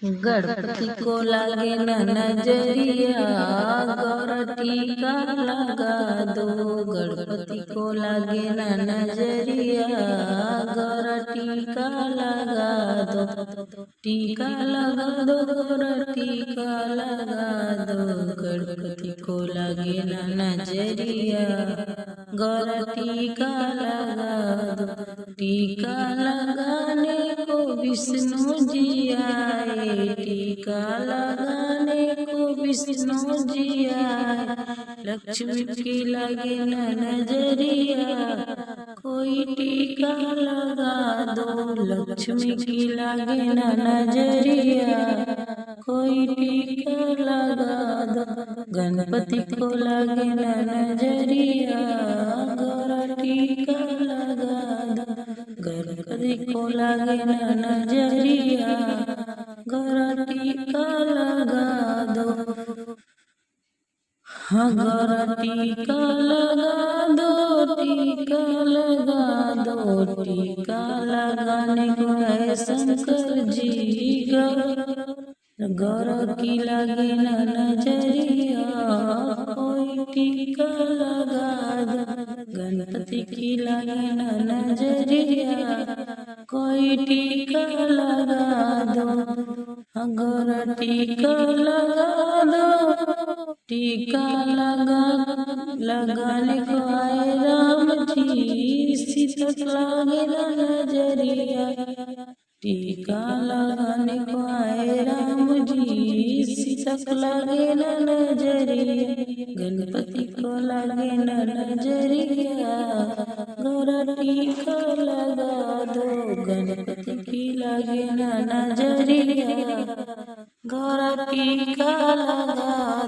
गणपति को लागे न नजरिया, गौर टीका लगा दो। गणपति को लागे न नजरिया, गौर टीका लगा दो। टीका लगा दो, गौर टीका लगा दो। गणपति को लागे न नजरिया, गौर टीका लगा दो। टीका लगाने को विष्णु जी आए, टीका लगाने को विष्णु जी आए। लक्ष्मी की लगे न नजरिया, कोई टीका लगा दो। लक्ष्मी की लगे न नजरिया, कोई टीका लगा दो। गणपति को लगे न नजरिया, गौर टीका लगा दो। गणपति को लगे न नजरिया, गौर टीका लगा दो। हाँ, गौर टीका लगा दो, टीका लगा दो। टीका लगाने को है शंकर जी, गौर की लगे न नजरिया, कोई टीका लगा दो। गणपति की लगे न नजरिया, कोई टीका लगा दो। गौर टीका लगा दो। टीका लगाने को आए राम जी, सीता लागे न नजरिया। टीका लगाने को आए राम जी, सीता लागे न नजरिया। गणपति को लगे न नजरिया, गौर टीका लगा दो। गणपति की लगे न नजरिया, गौर टीका लगा